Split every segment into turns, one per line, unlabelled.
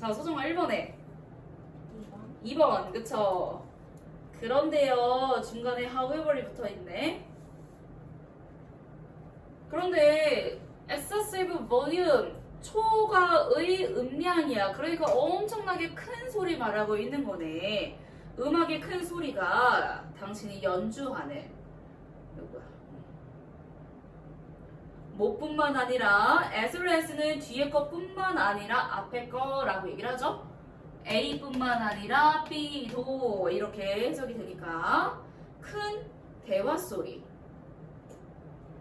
자, 소정아 1번에 2번, 그쵸? 그런데요, 중간에 however이 붙어 있네. 그런데 excessive volume, 초과의 음량이야. 그러니까 엄청나게 큰 소리 말하고 있는 거네. 음악의 큰 소리가 당신이 연주하는 누구야? 뭐뿐만 아니라 as well as는 뒤에 거뿐만 아니라 앞에 거라고 얘기를 하죠. A뿐만 아니라 B도 이렇게 해석이 되니까 큰 대화 소리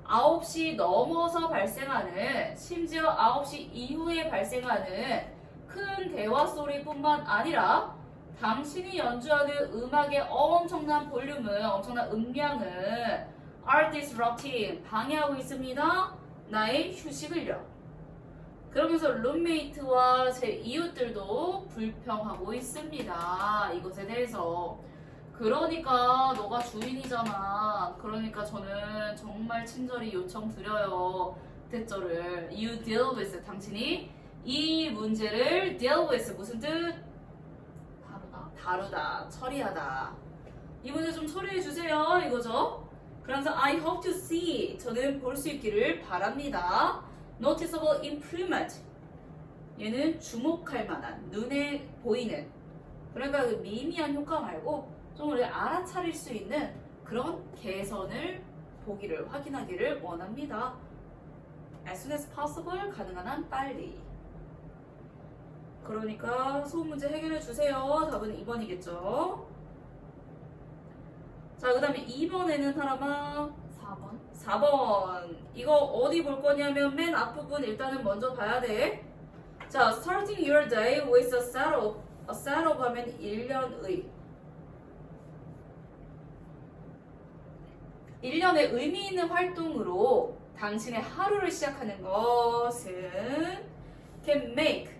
9시 넘어서 발생하는 심지어 9시 이후에 발생하는 큰 대화 소리뿐만 아니라 당신이 연주하는 음악의 엄청난 볼륨은 엄청난 음량은 are disrupting 방해하고 있습니다. 나의 휴식을요. 그러면서 룸메이트와 제 이웃들도 불평하고 있습니다. 이것에 대해서. 그러니까 너가 주인이잖아. 그러니까 저는 정말 친절히 요청드려요. 대절을 you deal with 당신이 이 문제를 deal with 무슨 뜻? 다루다, 처리하다. 이 문제 좀 처리해 주세요. 이거죠. 그래서 I hope to see 저는 볼 수 있기를 바랍니다. Noticeable improvement 얘는 주목할 만한 눈에 보이는 그러니까 그 미미한 효과 말고 좀 우리 알아차릴 수 있는 그런 개선을 보기를 확인하기를 원합니다. As soon as possible 가능한 한 빨리. 그러니까 소음 문제 해결해 주세요. 답은 2번이겠죠. 자, 그 다음에 2번에는 사람아
4번.
4번 이거 어디 볼 거냐면 맨 앞부분 일단은 먼저 봐야 돼. 자, starting your day with a setup 하면 1년의 의미 있는 활동으로 당신의 하루를 시작하는 것은 can make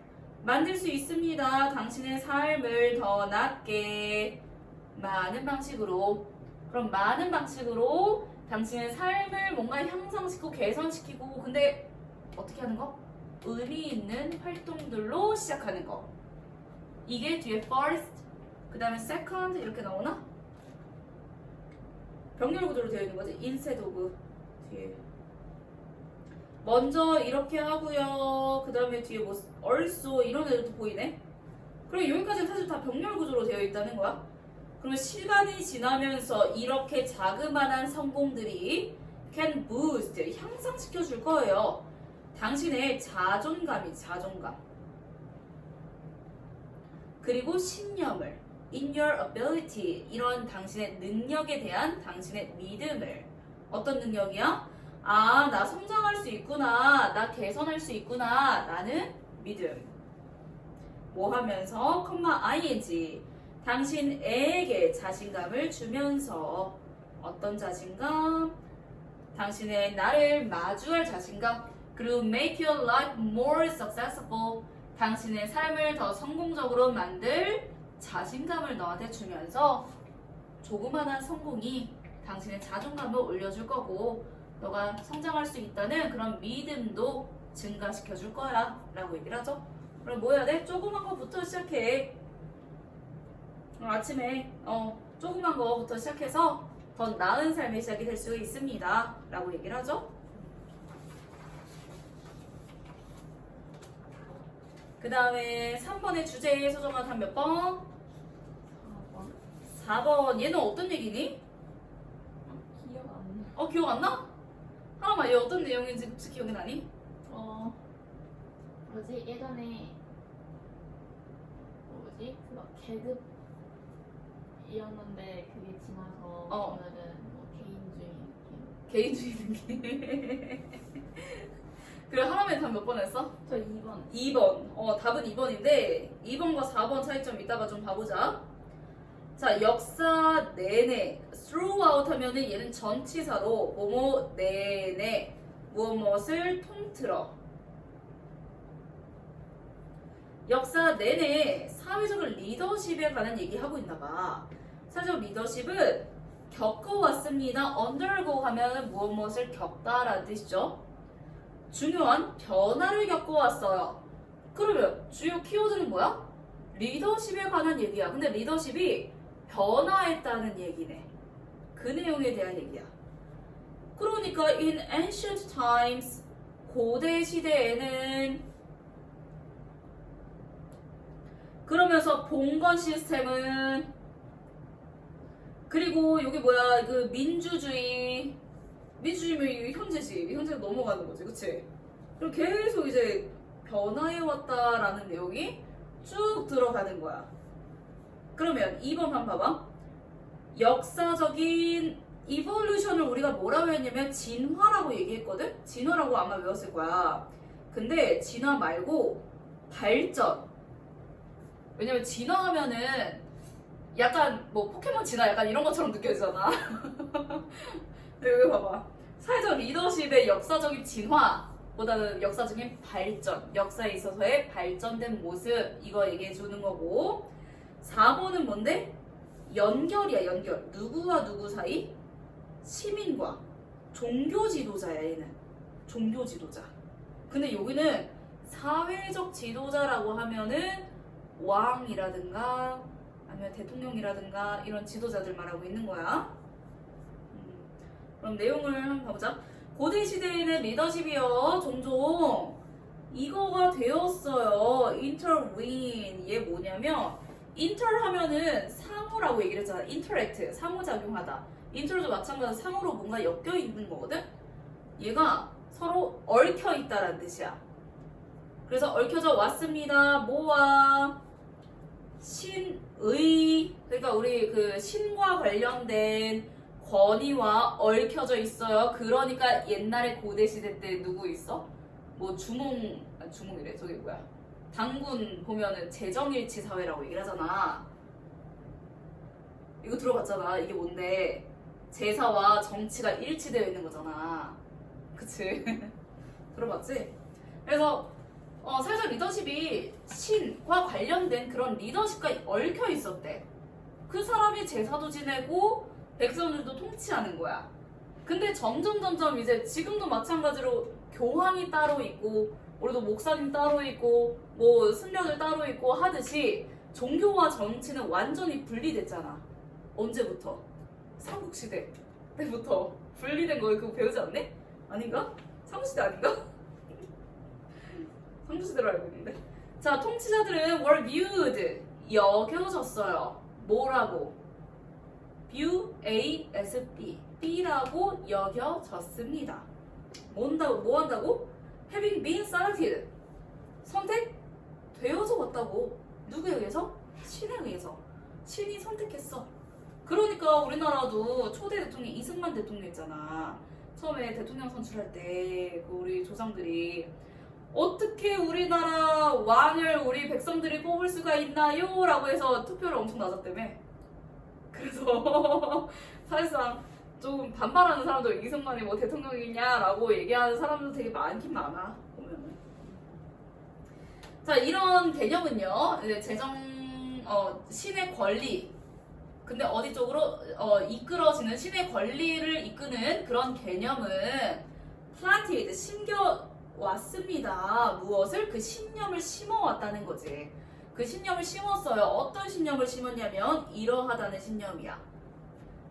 만들 수 있습니다. 당신의 삶을 더 낫게 많은 방식으로 그럼 많은 방식으로 당신의 삶을 뭔가 향상시키고 개선시키고 근데 어떻게 하는 거? 의미 있는 활동들로 시작하는 거 이게 뒤에 first 그 다음에 second 이렇게 나오나? 병렬 구조로 되어 있는 거지 instead of 뒤에 먼저 이렇게 하고요. 그 다음에 뒤에 뭐 also 이런 애들도 보이네. 그럼 여기까지는 사실 다 병렬 구조로 되어 있다는 거야. 그러면 시간이 지나면서 이렇게 자그마한 성공들이 can boost 향상시켜 줄 거예요. 당신의 자존감 그리고 신념을 in your ability 이런 당신의 능력에 대한 당신의 믿음을 어떤 능력이야? 아, 나 성장할 수 있구나. 나 개선할 수 있구나. 라는 믿음. 뭐 하면서, ing. 당신에게 자신감을 주면서 어떤 자신감? 당신의 나를 마주할 자신감. 그리고 make your life more successful. 당신의 삶을 더 성공적으로 만들 자신감을 너한테 주면서 조그마한 성공이 당신의 자존감을 올려줄 거고 너가 성장할 수 있다는 그런 믿음도 증가시켜 줄 거야 라고 얘기를 하죠. 그럼 뭐 해야 돼? 조그만 거부터 시작해. 아침에 조그만 거부터 시작해서 더 나은 삶의 시작이 될 수 있습니다 라고 얘기를 하죠. 그 다음에 3번의 주제 소정한 한 몇 번?
4번.
4번 얘는 어떤 얘기니?
기억 안 나.
기억 안 나? 하나만 얘 어떤 내용인지 혹시 기억이 나니?
뭐지? 예전에 뭐지? 그거 계급이었는데 그게 지나서 오늘은 뭐 개인주의 느낌.
개인주의 느낌. 그래 하나만 답 몇 번 했어?
저 2번.
2번. 답은 2번인데 2번과 4번 차이점 이따가 좀 봐보자. 자, 역사 내내 throughout 하면은 얘는 전치사로 뭐뭐 내내 무엇을 통틀어 역사 내내 사회적인 리더십에 관한 얘기하고 있나봐. 사회적 리더십은 겪어왔습니다. undergo 하면 무엇을 겪다라는 뜻이죠. 중요한 변화를 겪어왔어요. 그러면 주요 키워드는 뭐야? 리더십에 관한 얘기야. 근데 리더십이 변화했다는 얘기네. 그 내용에 대한 얘기야. 그러니까 in ancient times 고대 시대에는 그러면서 봉건 시스템은 그리고 여기 뭐야 그 민주주의면 이게 현재지. 현재로 넘어가는 거지, 그치? 그럼 계속 이제 변화해왔다라는 내용이 쭉 들어가는 거야. 그러면 2번 한번 봐봐. 역사적인 이볼루션을 우리가 뭐라고 했냐면 진화라고 얘기했거든? 진화라고 아마 외웠을 거야. 근데 진화 말고 발전. 왜냐면 진화하면은 약간 뭐 포켓몬 진화 약간 이런 것처럼 느껴지잖아. 여기 봐봐. 사회적 리더십의 역사적인 진화보다는 역사적인 발전, 역사에 있어서의 발전된 모습 이거 얘기해 주는 거고 4번은 뭔데? 연결이야, 연결. 누구와 누구 사이? 시민과 종교 지도자야, 얘는. 종교 지도자. 근데 여기는 사회적 지도자라고 하면은 왕이라든가 아니면 대통령이라든가 이런 지도자들 말하고 있는 거야. 그럼 내용을 한번 봐보자. 고대 시대에는 리더십이요 종종 이거가 되었어요. intervene. 얘 뭐냐면 인터 하면은 상호라고 얘기를 했잖아. 인터랙트, 상호작용하다. 인터도 마찬가지로 상호로 뭔가 엮여 있는 거거든. 얘가 서로 얽혀 있다라는 뜻이야. 그래서 얽혀져 왔습니다. 뭐와 신의, 그러니까 우리 그 신과 관련된 권위와 얽혀져 있어요. 그러니까 옛날에 고대 시대 때 누구 있어? 뭐 주몽이래. 저기 뭐야? 당군 보면은 재정일치 사회라고 얘기를 하잖아. 이거 들어봤잖아. 이게 뭔데? 제사와 정치가 일치되어 있는 거잖아. 그치? 들어봤지? 그래서 사회적 리더십이 신과 관련된 그런 리더십과 얽혀 있었대. 그 사람이 제사도 지내고 백성들도 통치하는 거야. 근데 점점 이제 지금도 마찬가지로 교황이 따로 있고 우리도 목사님 따로 있고 뭐 승려들 따로 있고 하듯이 종교와 정치는 완전히 분리됐잖아. 언제부터? 삼국시대 때부터 분리된 거 그거 배우지 않네? 아닌가? 삼국시대 아닌가? 삼국시대로 알고 있는데. 자, 통치자들은 were viewed 여겨졌어요. 뭐라고? view A as B B라고 여겨졌습니다. 뭐 한다고? having been selected 선택되어져 왔다고. 누구에 의해서? 신에 의해서. 신이 선택했어. 그러니까 우리나라도 초대 대통령 이승만 대통령 있잖아. 처음에 대통령 선출할 때 그 우리 조상들이 어떻게 우리나라 왕을 우리 백성들이 뽑을 수가 있나요? 라고 해서 투표를 엄청 낮았다며. 그래서 사실상 조금 반발하는 사람도 이승만이 뭐 대통령이냐라고 얘기하는 사람도 되게 많긴 많아. 보면은. 자, 이런 개념은요. 이제 신의 권리. 근데 어디 쪽으로 이끌어지는 신의 권리를 이끄는 그런 개념은 planted, 심겨왔습니다. 무엇을? 그 신념을 심어왔다는 거지. 그 신념을 심었어요. 어떤 신념을 심었냐면 이러하다는 신념이야.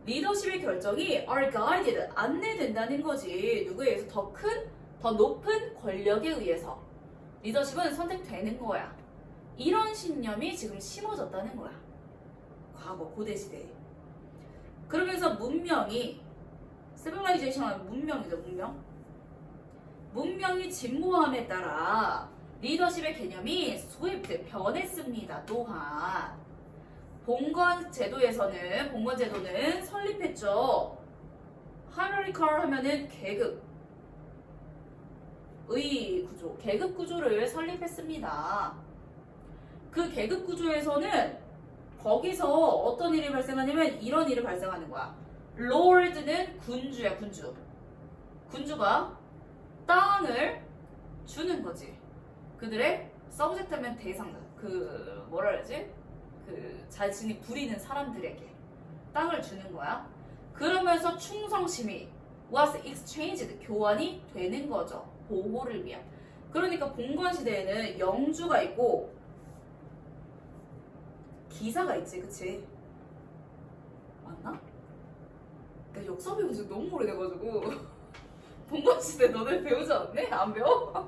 리더십의 결정이 are guided, 안내된다는 거지. 누구에 의해서? 더 큰, 더 높은 권력에 의해서. 리더십은 선택되는 거야. 이런 신념이 지금 심어졌다는 거야. 과거 고대시대에. 그러면서 문명이 civilization 하면 문명이죠. 문명이 진보함에 따라 리더십의 개념이 swift 변했습니다. 또한 봉건 제도는 설립했죠. hierarchical 하면은 계급의 구조, 계급 구조를 설립했습니다. 그 계급 구조에서는 거기서 어떤 일이 발생하냐면 이런 일이 발생하는 거야. lord는 군주야, 군주. 군주가 땅을 주는 거지. 그들의 서브젝트면 대상자, 그 뭐라 그러지? 그 자신이 부리는 사람들에게 땅을 주는 거야. 그러면서 충성심이 was exchanged, 교환이 되는 거죠. 보호를 위한. 그러니까 봉건 시대에는 영주가 있고 기사가 있지, 그치? 맞나? 나 역사 배운 지 너무 오래돼가지고 봉건 시대 너네 배우지 않네? 안 배워?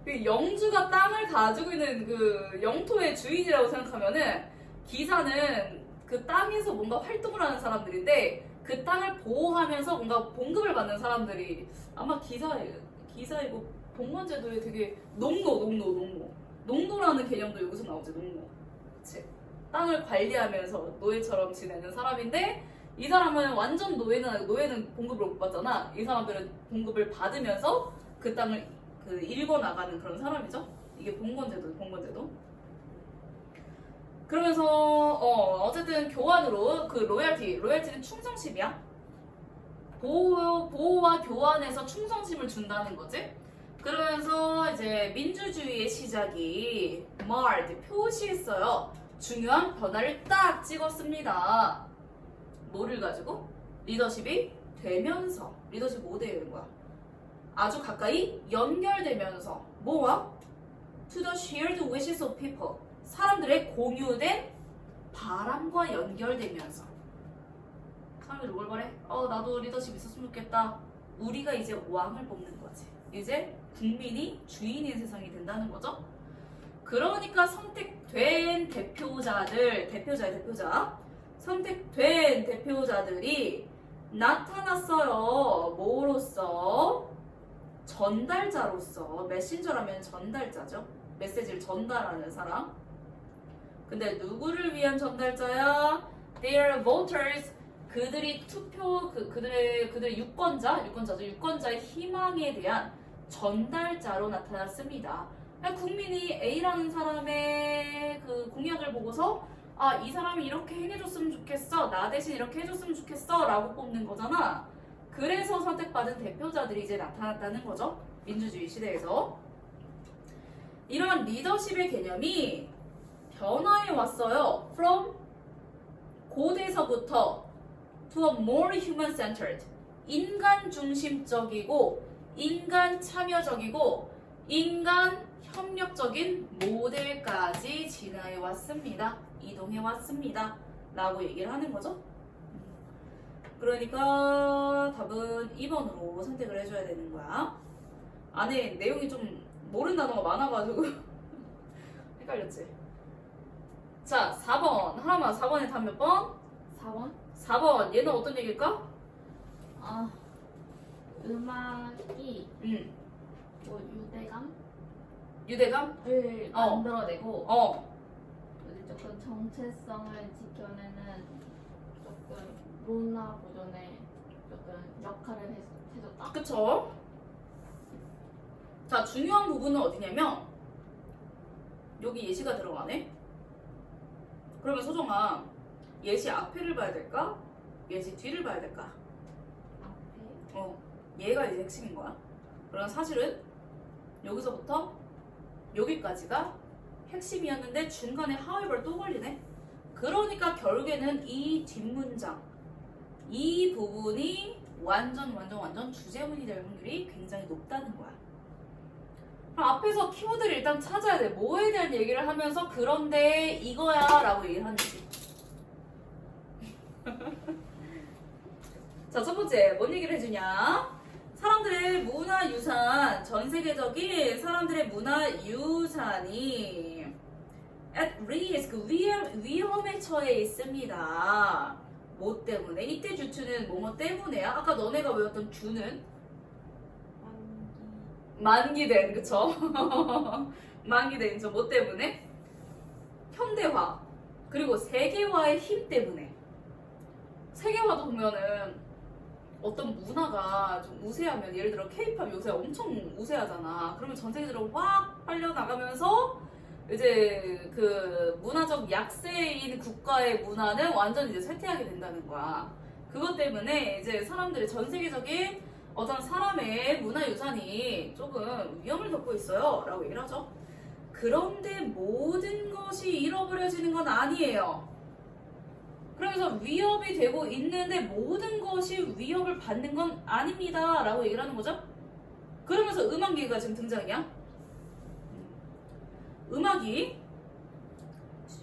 그 영주가 땅을 가지고 있는 그 영토의 주인이라고 생각하면은 기사는 그 땅에서 뭔가 활동을 하는 사람들인데 그 땅을 보호하면서 뭔가 봉급을 받는 사람들이 아마 기사이고 봉건제도에 되게 농노라는 개념도 여기서 나오지. 농노. 그치? 땅을 관리하면서 노예처럼 지내는 사람인데 이 사람은 완전 노예는 아니고 노예는 봉급을 못 받잖아. 이 사람들은 봉급을 받으면서 그 땅을 그 읽어 나가는 그런 사람이죠. 이게 봉건제도. 그러면서 어쨌든 교환으로 그 로열티는 충성심이야. 보호와 교환해서 충성심을 준다는 거지. 그러면서 이제 민주주의의 시작이 marked 표시했어요. 중요한 변화를 딱 찍었습니다. 뭐를 가지고? 리더십이 되면서 리더십 모델인 거야. 아주 가까이 연결되면서 뭐와? To the shared wishes of people. 사람들의 공유된 바람과 연결되면서 사람들이 뭘 말해? 나도 리더십 있었으면 좋겠다. 우리가 이제 왕을 뽑는 거지. 이제 국민이 주인인 세상이 된다는 거죠. 그러니까 선택된 선택된 대표자들이 나타났어요. 뭐로서? 전달자로서. 메신저라면 전달자죠. 메시지를 전달하는 사람. 근데 누구를 위한 전달자야? Their voters. 그들이 그들의 유권자의 희망에 대한 전달자로 나타났습니다. 국민이 A라는 사람의 그 공약을 보고서 이 사람이 이렇게 행해줬으면 좋겠어. 나 대신 이렇게 해줬으면 좋겠어. 라고 뽑는 거잖아. 그래서 선택받은 대표자들이 이제 나타났다는 거죠. 민주주의 시대에서. 이런 리더십의 개념이 변화해 왔어요. From 고대서부터 to a more human-centered. 인간 중심적이고 인간 참여적이고 인간 협력적인 모델까지 진화해 왔습니다. 이동해 왔습니다. 라고 얘기를 하는 거죠. 그러니까 답은 2번으로 선택을 해줘야 되는 거야. 안에 내용이 좀 모르는 단어가 많아가지고 헷갈렸지? 자, 4번. 하나만 4번에 답 몇 번?
4번?
4번. 얘는 어떤 얘기일까?
음악이 뭐 유대감을 만들어내고 이제 조금 정체성을 지켜내는 조금 문화 보존에 조금 역할을 해줬다.
그쵸? 자, 중요한 부분은 어디냐면 여기 예시가 들어가네. 그러면 소정아, 예시 앞에를 봐야 될까? 예시 뒤를 봐야 될까?
앞에.
얘가 이제 핵심인 거야. 그럼 사실은 여기서부터 여기까지가 핵심이었는데 중간에 however 또 걸리네. 그러니까 결국에는 이 뒷문장, 이 부분이 완전 주제문이 될 확률이 굉장히 높다는 거야. 그럼 앞에서 키워드를 일단 찾아야 돼. 뭐에 대한 얘기를 하면서 그런데 이거야 라고 얘기를 하는 거지. 자, 첫 번째 뭔 얘기를 해주냐? 사람들의 문화유산, 전 세계적인 사람들의 문화유산이 at risk, 위험에 처해 있습니다. 뭐 때문에? 이때 주투는 뭐뭐 때문에야? 아까 너네가 외웠던 주는? 만기된, 그쵸? 만기된, 뭐 때문에? 현대화, 그리고 세계화의 힘 때문에. 세계화도 보면은 어떤 문화가 좀 우세하면, 예를 들어 K-팝 요새 엄청 우세하잖아. 그러면 전 세계적으로 확 빨려나가면서 이제 그 문화적 약세인 국가의 문화는 완전히 이제 쇠퇴하게 된다는 거야. 그것 때문에 이제 사람들이 전 세계적인 어떤 사람의 문화유산이 조금 위험을 겪고 있어요 라고 얘기를 하죠. 그런데 모든 것이 잃어버려지는 건 아니에요. 그러면서 위협이 되고 있는데 모든 것이 위협을 받는 건 아닙니다 라고 얘기를 하는 거죠. 그러면서 음악기가 지금 등장이야. 음악이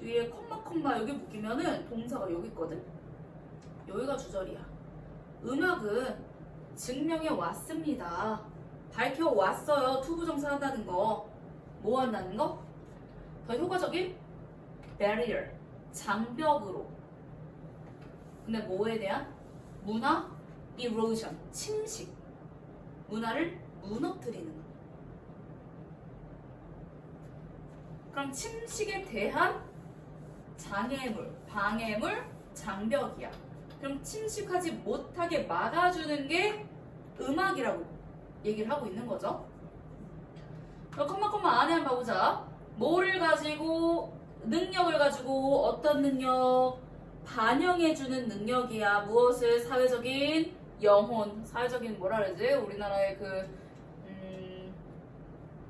위에 콤마 여기 묶이면은 동사가 여기 있거든. 여기가 주절이야. 음악은 증명해 왔습니다. 밝혀왔어요. 투부정사 한다는 거. 뭐 한다는 거? 더 효과적인 barrier, 장벽으로. 근데 뭐에 대한? 문화 erosion, 침식. 문화를 무너뜨리는 거. 그럼 침식에 대한 장애물, 방해물, 장벽이야. 그럼 침식하지 못하게 막아주는 게 음악이라고 얘기를 하고 있는 거죠. 그럼 컴마 안에 한번 보자. 뭐를 가지고, 능력을 가지고 어떤 능력? 반영해주는 능력이야. 무엇을? 사회적인 영혼. 사회적인 뭐라 그러지? 우리나라의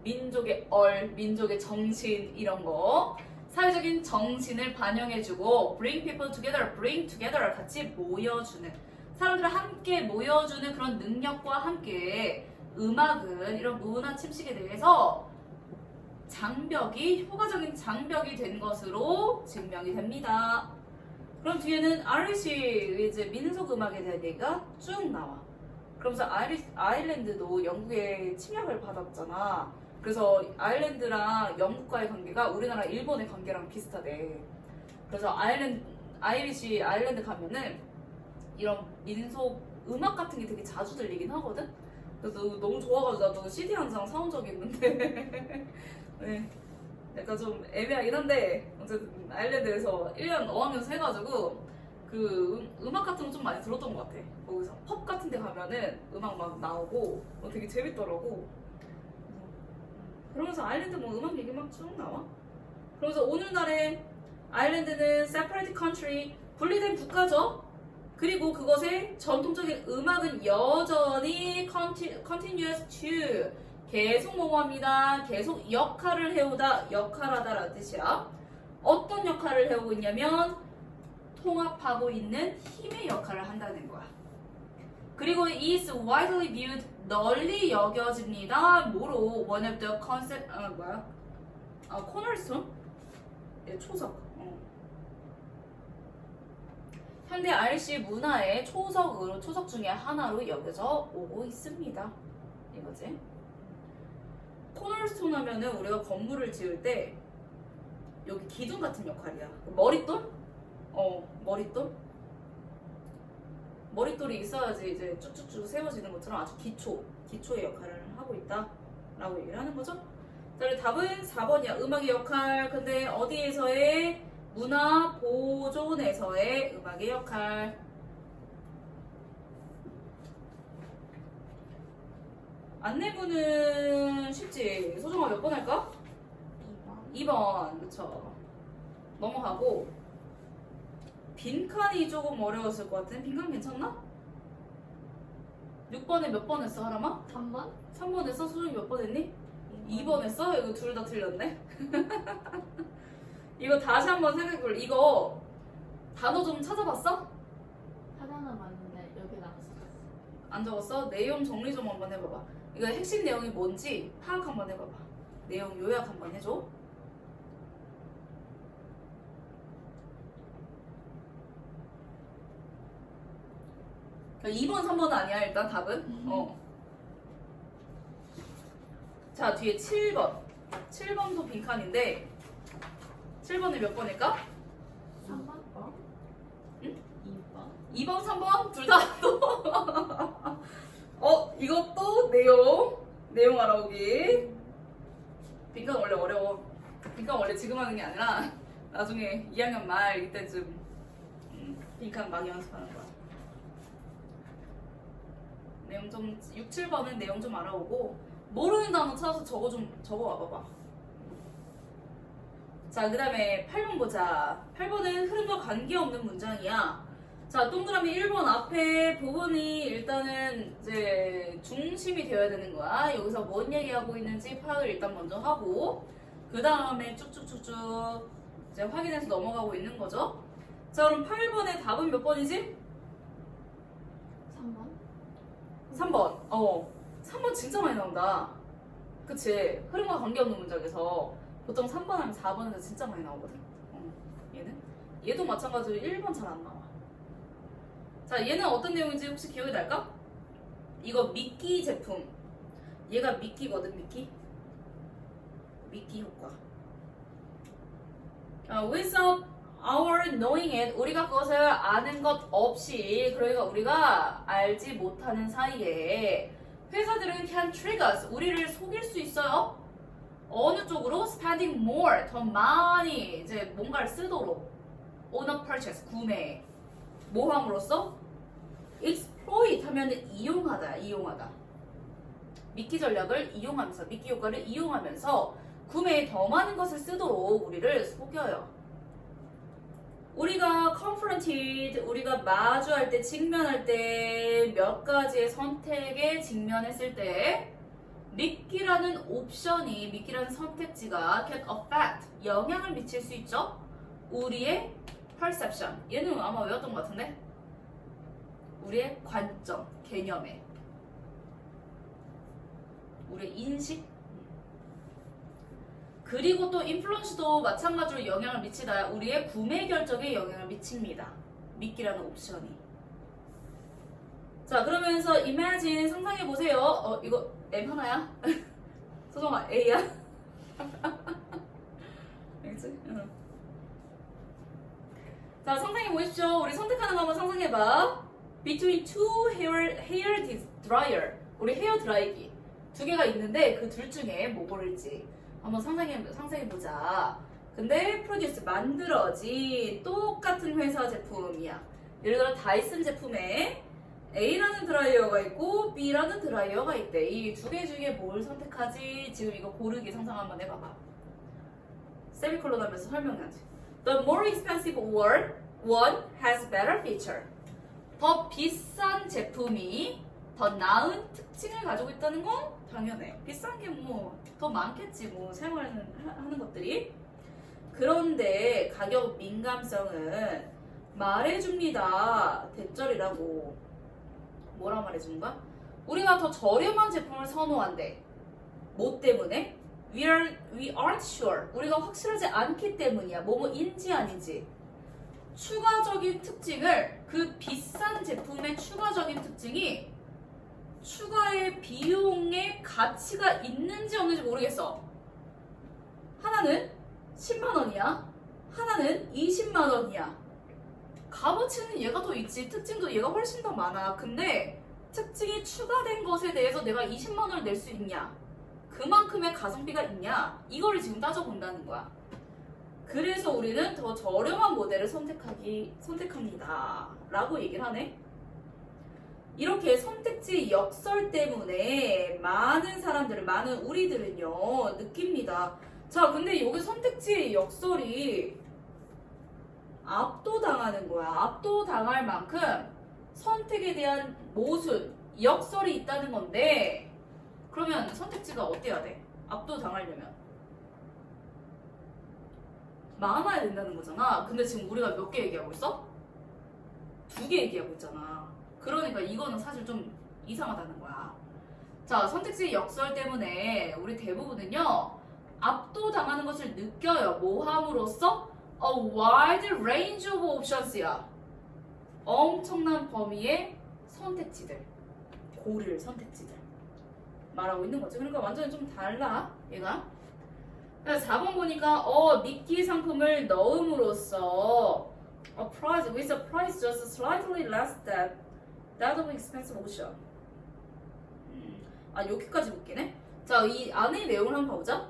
민족의 민족의 정신 이런 거. 사회적인 정신을 반영해주고 bring people together 같이 모여주는 사람들을 함께 모여주는 그런 능력과 함께 음악은 이런 문화 침식에 대해서 효과적인 장벽이 된 것으로 증명이 됩니다. 그럼 뒤에는 아이리시 이제 민속 음악에 대한 얘기가 쭉 나와. 그러면서 아일랜드도 영국의 침략을 받았잖아. 그래서 아일랜드랑 영국과의 관계가 우리나라 일본의 관계랑 비슷하대. 그래서 아이리시 아일랜드 가면은 이런 민속 음악 같은 게 되게 자주 들리긴 하거든. 그래서 너무 좋아가지고 나도 CD 한 장 사온 적이 있는데 네. 약간 좀 애매하긴 한데 어쨌든 아일랜드에서 1년 어학연수 해가지고 음악 같은 거 좀 많이 들었던 것 같아. 거기서 펍 같은 데 가면은 음악 막 나오고 되게 재밌더라고. 그러면서 아일랜드 뭐 음악 얘기 막 쭉 나와. 그러면서 오늘날의 아일랜드는 separate country, 분리된 국가죠. 그리고 그것의 전통적인 음악은 여전히 continuous to, 계속 뭐뭐합니다. 계속 역할을 해오다, 역할하다라는 뜻이야. 어떤 역할을 해오고 있냐면 통합하고 있는 힘의 역할을 한다는 거야. 그리고 is widely viewed, 널리 여겨집니다. 뭐로? one of the concept, cornerstone? 네, 초석. 현대 아이리시 문화의 초석 중에 하나로 여겨져 오고 있습니다. 이거지. 코너스톤 하면은 우리가 건물을 지을 때 여기 기둥 같은 역할이야. 머릿돌? 머릿돌? 머릿돌이 있어야지 이제 쭉쭉쭉 세워지는 것처럼 아주 기초의 역할을 하고 있다라고 얘기를 하는 거죠. 자, 그리고 답은 4번이야. 음악의 역할. 근데 어디에서의? 문화 보존에서의 음악의 역할. 안내문은 쉽지. 소정아 몇 번 할까? 2번. 그쵸. 넘어가고 빈칸이 조금 어려웠을 것 같은. 빈칸 괜찮나? 6번에 몇 번 했어, 하람아?
3번?
3번 했어? 소정이 몇 번 했니? 2번 했어? 이거 둘 다 틀렸네. 이거 다시 한번 생각해볼래. 이거 단어 좀 찾아봤어?
하나는 맞는데 여기 나왔어.
안 적었어? 내용 정리 좀 한번 해봐봐. 이거 핵심 내용이 뭔지 파악 한번 해봐봐. 내용 요약 한번 해줘. 그러니까 2번, 3번은 아니야. 일단 답은. 자, 뒤에 7번. 7번도 빈칸인데 7번을 몇 번일까?
3번?
응?
2번?
2번, 3번? 둘 다 또. 이것도 내용 알아오기. 빈칸 원래 어려워. 빈칸 원래 지금 하는 게 아니라 나중에 2학년 말 이때쯤 빈칸 많이 연습하는 거야. 내용 좀 6, 7번은 내용 좀 알아오고 모르는 단어 찾아서 적어 와봐봐. 자, 그 다음에 8번 보자. 8번은 흐름과 관계없는 문장이야. 자, 동그라미 1번 앞에 부분이 일단은 이제 중심이 되어야 되는 거야. 여기서 뭔 얘기하고 있는지 파악을 일단 먼저 하고 그 다음에 쭉쭉쭉쭉 이제 확인해서 넘어가고 있는 거죠. 자, 그럼 8번의 답은 몇 번이지?
3번?
3번. 3번 진짜 많이 나온다. 그치? 흐름과 관계없는 문장에서 보통 3번 하면 4번에서 진짜 많이 나오거든. 얘도 마찬가지로 1번 잘 안 나와. 자, 얘는 어떤 내용인지 혹시 기억이 날까? 이거 미끼 제품. 얘가 미끼거든, 미끼. 미끼 효과. Without our knowing it, 우리가 그것을 아는 것 없이, 그러니까 우리가 알지 못하는 사이에 회사들은 can trick us, 우리를 속일 수 있어요. 어느 쪽으로? spending more, 더 많이 이제 뭔가를 쓰도록. on a purchase, 구매. 뭐 함으로써? exploit 하면은 이용하다, 이용하다. 미끼 전략을 이용하면서, 미끼 효과를 이용하면서 구매에 더 많은 것을 쓰도록 우리를 속여요. 우리가 confronted, 우리가 마주할 때, 직면할 때 몇 가지의 선택에 직면했을 때 미끼라는 옵션이, 미끼라는 선택지가 can affect, 영향을 미칠 수 있죠. 우리의 perception, 얘는 아마 외웠던 것 같은데? 우리의 관점, 개념에, 우리의 인식. 그리고 또 influence도 마찬가지로 영향을 미치다. 우리의 구매 결정에 영향을 미칩니다. 미끼라는 옵션이. 자, 그러면서 imagine, 상상해보세요. 이거 M 하나야? 소정아, A야? 알겠지? 응. 자, 상상해보십시오. 우리 선택하는 거 한번 상상해봐. Between two hair dryer. 우리 헤어 드라이기. 두 개가 있는데 그 둘 중에 뭐 고를지 한번 상상해보자. 근데 프로듀스, 만들어진 똑같은 회사 제품이야. 예를 들어 다이슨 제품에 A라는 드라이어가 있고 B라는 드라이어가 있대. 이 두 개 중에 뭘 선택하지? 지금 이거 고르기 상상 한번 해봐봐. 세미콜론 하면서 설명하지. The more expensive one has better feature. 더 비싼 제품이 더 나은 특징을 가지고 있다는 건 당연해. 비싼 게 뭐 더 많겠지, 뭐 사용하는 것들이. 그런데 가격 민감성은 말해줍니다. 대절이라고. 뭐라 말해주는 거야? 우리가 더 저렴한 제품을 선호한대. 뭐 때문에? We aren't sure. 우리가 확실하지 않기 때문이야. 뭐뭐인지 아닌지. 추가적인 특징을, 그 비싼 제품의 추가적인 특징이 추가의 비용의 가치가 있는지 없는지 모르겠어. 하나는 10만 원이야. 하나는 20만 원이야. 값어치는 얘가 더 있지. 특징도 얘가 훨씬 더 많아. 근데 특징이 추가된 것에 대해서 내가 20만 원을 낼 수 있냐? 그만큼의 가성비가 있냐? 이거를 지금 따져본다는 거야. 그래서 우리는 더 저렴한 모델을 선택합니다. 라고 얘기를 하네. 이렇게 선택지 역설 때문에 많은 사람들은, 많은 우리들은요, 느낍니다. 자, 근데 여기 선택지 역설이 압도당하는 거야. 압도당할 만큼 선택에 대한 모순, 역설이 있다는 건데, 그러면 선택지가 어때야 돼? 압도당하려면 많아야 된다는 거잖아. 근데 지금 우리가 몇 개 얘기하고 있어? 2개 얘기하고 있잖아. 그러니까 이거는 사실 좀 이상하다는 거야. 자, 선택지 역설 때문에 우리 대부분은요, 압도당하는 것을 느껴요. 뭐 함으로써? A wide range of options야. 엄청난 범위의 선택지들, 고를 선택지들 말하고 있는 거지. 그러니까 완전히 좀 달라, 얘가. 4번 보니까 미끼 상품을 넣음으로써 a price with a price just slightly less than that of expensive option. 여기까지 웃기네. 자, 이 안의 내용을 한번 봐보자.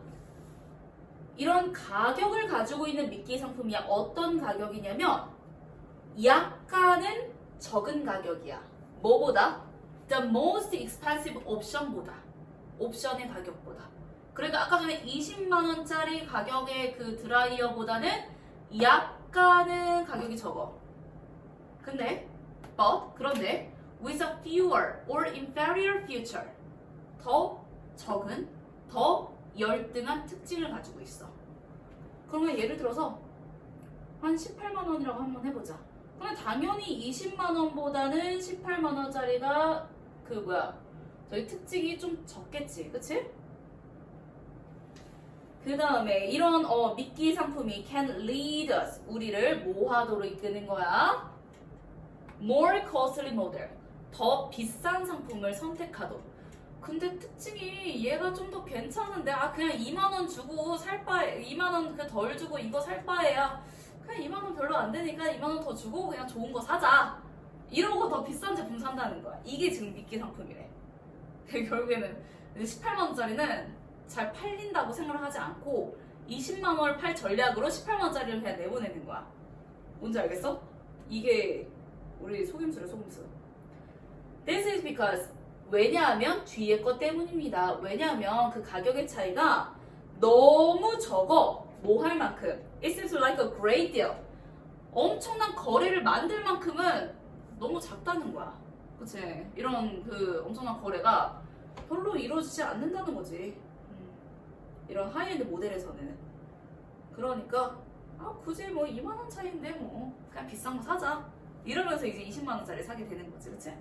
이런 가격을 가지고 있는 미끼 상품이야. 어떤 가격이냐면 약간은 적은 가격이야. 뭐보다? The most expensive option보다. 옵션의 가격보다. 그러니까 아까 전에 20만원짜리 가격의 그 드라이어보다는 약간은 가격이 적어. 그런데 with a fewer or inferior feature, 더 적은, 더 열등한 특징을 가지고 있어. 그러면 예를 들어서 한 18만원이라고 한번 해보자. 그러면 당연히 20만원보다는 18만원짜리가 저희 특징이 좀 적겠지, 그치? 그 다음에 이런 미끼 상품이 can lead us 우리를 뭐하도록 이끄는 거야? more costly model 더 비싼 상품을 선택하도록. 근데 특징이 얘가 좀 더 괜찮은데 그냥 2만원 주고 살 바에 2만원 그 덜 주고 이거 살 바에야 그냥 2만원 별로 안 되니까 2만원 더 주고 그냥 좋은 거 사자 이러고 더 비싼 제품 산다는 거야. 이게 지금 미끼 상품이래. 결국에는 18만원짜리는 잘 팔린다고 생각을 하지 않고 20만원을 팔 전략으로 18만원짜리를 그냥 내보내는 거야. 뭔지 알겠어? 이게 우리 속임수래 속임수. This is because 왜냐하면 뒤에 것 때문입니다. 왜냐하면 그 가격의 차이가 너무 적어. 뭐 할 만큼 It seems like a great deal 엄청난 거래를 만들 만큼은 너무 작다는 거야. 그치? 이런 그 엄청난 거래가 별로 이루어지지 않는다는 거지. 이런 하이엔드 모델에서는. 그러니까 굳이 뭐 2만원 차이인데 뭐 그냥 비싼 거 사자 이러면서 이제 20만원짜리 사게 되는 거지. 그치?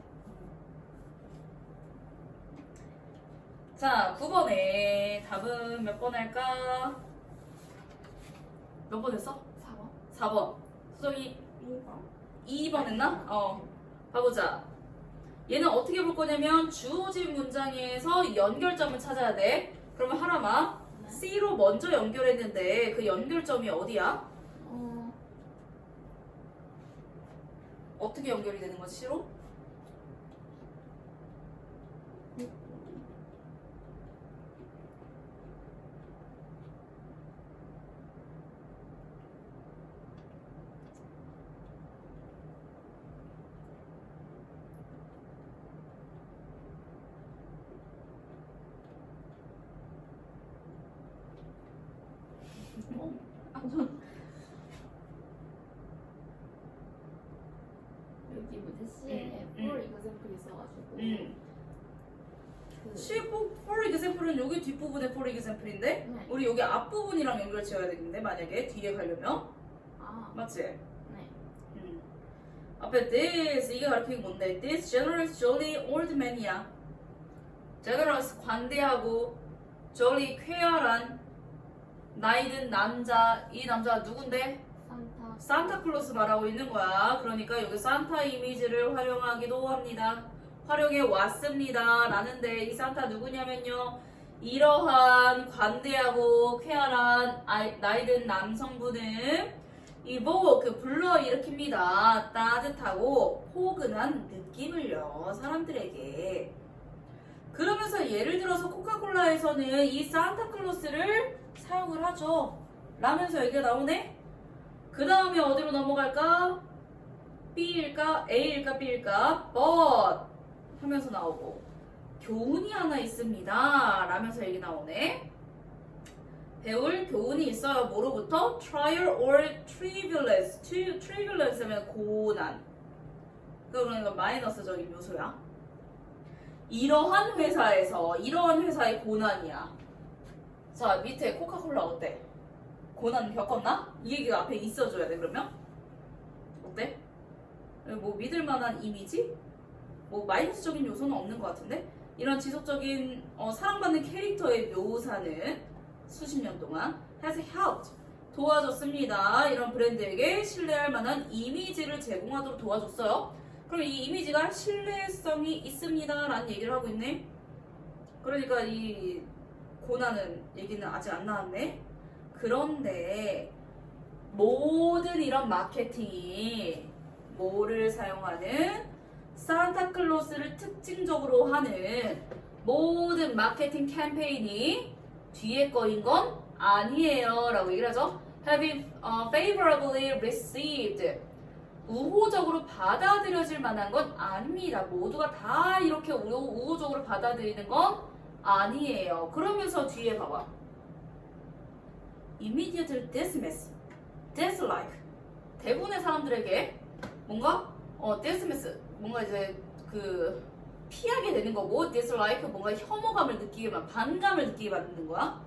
자, 9번에 답은 몇 번 할까? 몇 번 했어?
4번.
4번. 수정이
1번.
2번 했나? 봐보자. 얘는 어떻게 볼 거냐면 주어진 문장에서 연결점을 찾아야 돼. 그러면 하라마.
네.
C로 먼저 연결했는데 그 연결점이 어디야? 어떻게 연결이 되는 거지, C로?
여기 뭐 대시에 for example 있어가지고 그
15 for example은 여기 뒷부분에 for example인데
네.
우리 여기 앞부분이랑 연결 지어야 되는데 만약에 뒤에 가려면 맞지?
네.
앞에 this 이게 가르치는 뭔데? This generous, jolly old man이야. generous 관대하고 jolly 쾌활한 나이 든 남자. 이 남자가 누군데? 산타클로스 말하고 있는 거야. 그러니까 여기 산타 이미지를 활용하기도 합니다. 활용해 왔습니다. 라는데 이 산타 누구냐면요. 이러한 관대하고 쾌활한 나이 든 남성분은 evoke 불러일으킵니다. 따뜻하고 포근한 느낌을요. 사람들에게. 그러면서 예를 들어서 코카콜라에서는 이 산타클로스를 사용을 하죠. 라면서 얘기가 나오네. 그 다음에 어디로 넘어갈까? B일까? A일까? B일까? But 하면서 나오고 교훈이 하나 있습니다. 라면서 얘기 나오네. 배울 교훈이 있어요. 뭐로부터? Trial or tribulus. tribulus 하면 고난. 그러니까 마이너스적인 요소야. 이러한 회사의 고난이야. 자, 밑에 코카콜라 어때? 고난 겪었나? 이 얘기가 앞에 있어줘야 돼. 그러면 어때? 뭐 믿을만한 이미지? 뭐 마이너스적인 요소는 없는 것 같은데 이런 지속적인 사랑받는 캐릭터의 묘사는 수십 년 동안 has helped 도와줬습니다. 이런 브랜드에게 신뢰할 만한 이미지를 제공하도록 도와줬어요. 그럼 이 이미지가 신뢰성이 있습니다. 라는 얘기를 하고 있네. 그러니까 이 고난은 얘기는 아직 안 나왔네. 그런데 모든 이런 마케팅이 뭐를 사용하는 산타클로스를 특징적으로 하는 모든 마케팅 캠페인이 뒤에 거인 건 아니에요 라고 얘기를 하죠. Having favorably received 우호적으로 받아들여질 만한 건 아닙니다. 모두가 다 이렇게 우호적으로 받아들이는 건 아니에요. 그러면서 뒤에 봐봐. Immediate dismiss, dislike 대부분의 사람들에게 뭔가 dismiss 뭔가 이제 그 피하게 되는 거고 dislike 뭔가 혐오감을 느끼게 반감을 느끼게 만드는 거야.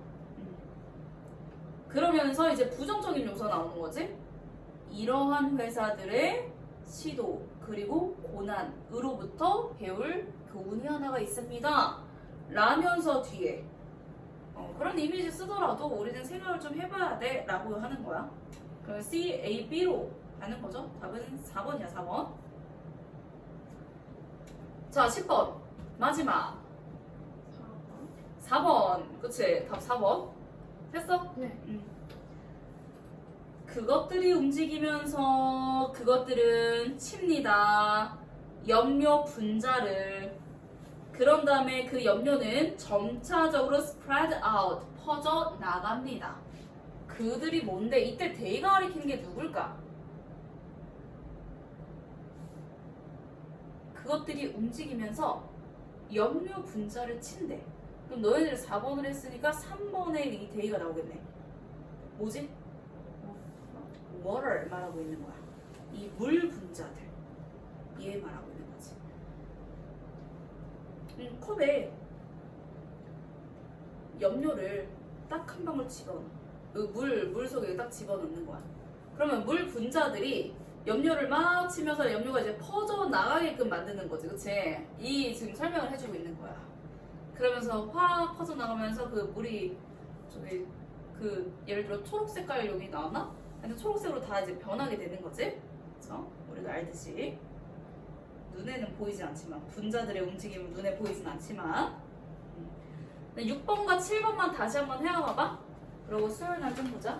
그러면서 이제 부정적인 요소가 나오는 거지. 이러한 회사들의 시도 그리고 고난으로부터 배울 교훈이 하나가 있습니다. 라면서 뒤에 그런 이미지 쓰더라도 우리는 생각을 좀 해봐야 돼 라고 하는 거야. 그럼 C, A, B로 가는 거죠. 답은 4번이야 4번. 자 10번 마지막 4번 그치 답 4번 됐어?
네.
그것들이 움직이면서 그것들은 칩니다. 염료 분자를. 그런 다음에 그 염료는 점차적으로 spread out, 퍼져 나갑니다. 그들이 뭔데? 이때 they가 가리키는 게 누굴까? 그것들이 움직이면서 염료 분자를 친대. 그럼 너희들이 4번을 했으니까 3번에 이 they가 나오겠네. 뭐지? water 말하고 있는 거야. 이 물 분자들. 얘 말하고 있는 거지. 컵에 염료를 딱 한 방울 집어넣어. 물 속에 딱 집어넣는 거야. 그러면 물 분자들이 염료를 막 치면서 염료가 이제 퍼져 나가게끔 만드는 거지. 그치? 이 지금 설명을 해주고 있는 거야. 그러면서 확 퍼져 나가면서 그 물이 저기 예를 들어 초록 색깔 여기 나왔나? 근데 초록색으로 다 이제 변하게 되는 거지. 그쵸? 우리가 알듯이. 눈에는 보이지 않지만 분자들의 움직임은 눈에 보이진 않지만 6번과 7번만 다시 한번 해와봐봐. 그러고 수요일 날 좀 보자.